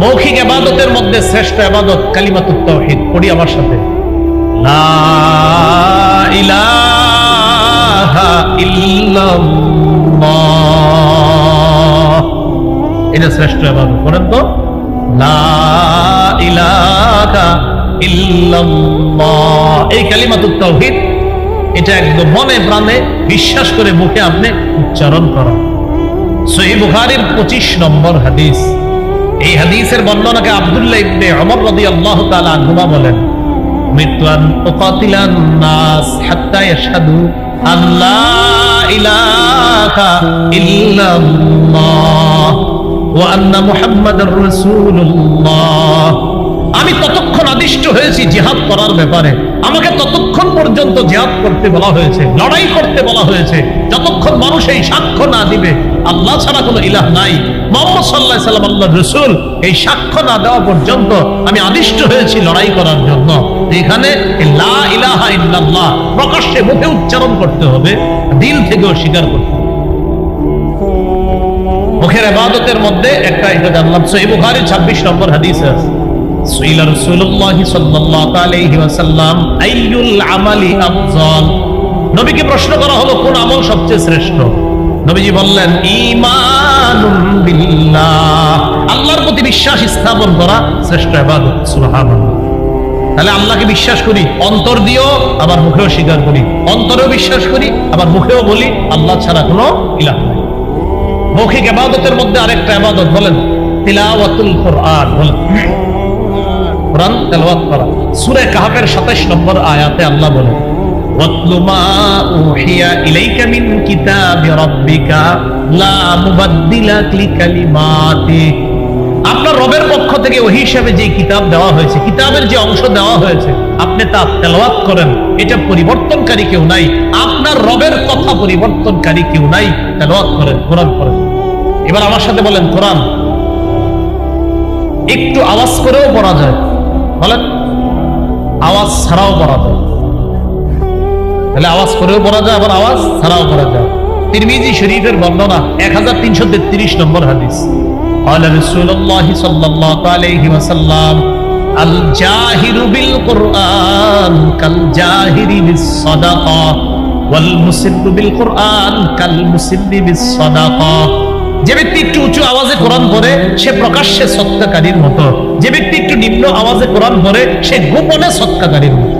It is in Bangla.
মৌখিক ইবাদতের মধ্যে শ্রেষ্ঠ ইবাদত কালিমাতুত তাওহীদ। পড়ি আমার সাথে, লা ইলাহা ইল্লাল্লাহ। এটা শ্রেষ্ঠ ইবাদত। বলেন তো, লা ইলাহা ইল্লাল্লাহ। এই কালিমাতুত তাওহীদ, এটা একদম মনে প্রাণে বিশ্বাস করে মুখে আপনি উচ্চারণ করেন। সহিহ বুখারীর 25 নম্বর হাদিস। এই হাদিসের বর্ণনাকে আব্দুল্লাহ ইবনে ওমর রাদিয়াল্লাহু তাআলা আনহুমা বলেন, উমিরতু আন উকাতিলান নাস হাত্তা ইয়াশহাদু আল্লা ইলাহা ইল্লাল্লাহ ওয়া আন্না মুহাম্মাদার রাসূলুল্লাহ। আমি ততক্ষণ আদিষ্ট হয়েছি জিহাদ করার ব্যাপারে, আমাকে ততক্ষণ পর্যন্ত জিহাদ করতে বলা হয়েছে, লড়াই করতে বলা হয়েছে, যতক্ষণ মানুষ এই সাক্ষ্য না দিবে আল্লাহ ছাড়া কোনো ইলাহ নাই, মুহাম্মদ সাল্লাল্লাহু আলাইহি ওয়াসাল্লাম আল্লাহর রাসূল, এই সাক্ষ্য না দেওয়া পর্যন্ত আমি আদিষ্ট হয়েছি লড়াই করার জন্য। এখানে লা ইলাহা ইল্লাল্লাহ প্রকাশ্যে মুখে উচ্চারণ করতে হবে, দিল থেকেও স্বীকার করতে হবে। মুখের ইবাদতের মধ্যে একটা এটা জানলাম। সহিহ বুখারী 26 নম্বর হাদিসে আছে, সুইলা রাসূলুল্লাহ সাল্লাল্লাহু আলাইহি ওয়াসাল্লাম আইয়ুল আমালি আফজাল। নবীকে প্রশ্ন করা হলো কোন আমল সবচেয়ে শ্রেষ্ঠ? নবীজি বললেন, ঈমানুন বিল্লাহ, আল্লাহর প্রতি বিশ্বাস স্থাপন করা শ্রেষ্ঠ ইবাদত। সুবহানাল্লাহ। তাহলে আল্লাহকে বিশ্বাস করি অন্তর দিয়েও, আবার মুখেও স্বীকার করি, অন্তরেও বিশ্বাস করি, আবার মুখেও বলি আল্লাহ ছাড়া কোনো ইলাহ নাই। মৌখিক ইবাদতের মধ্যে আরেকটা ইবাদত বলেন, তিলাওয়াতুল কোরআন। বলেন, কোরআন তেলাওয়াত করা। সূরা কাহফের 27 নম্বর আয়াতে আল্লাহ বলেন, ওয়াতলু মা উহিয়া ইলাইকা মিন কিতাবি রাব্বিকা লা মুবাদদিলা লিকালিমাতি। আপনার রবের পক্ষ থেকে ওহী হিসেবে যে কিতাব দেওয়া হয়েছে, কিতাবের যে অংশ দেওয়া হয়েছে, আপনি তা তেলাওয়াত করেন। এটা পরিবর্তনকারী কেউ নাই, আপনার রবের কথা পরিবর্তনকারী কেউ নাই। তেলাওয়াত করেন, কোরআন পড়েন। এবার আমার সাথে বলেন, কোরআন একটু আওয়াজ করেও পড়া যায়, বলেন, আওয়াজ ছাড়াও পড়া যায়। তাহলে আওয়াজ করেও পড়া যায়, আবার আওয়াজ ছাড়াও পড়া যায়। তিরমিজি শরীফের বর্ণনা 1333 নম্বর হাদিস। قال رسول الله صلى الله عليه وسلم الجاهر بالقرآن كالجاهر بالصدقة والمسر بالقرآن كالمسر بالصدقة। যে ব্যক্তি একটু উঁচু আওয়াজে কোরআন পড়ে সে প্রকাশ্যে সদকাকারীর মতো, যে ব্যক্তি একটু নিম্ন আওয়াজে কোরআন পড়ে সে গোপনে সদকাকারীর মতো।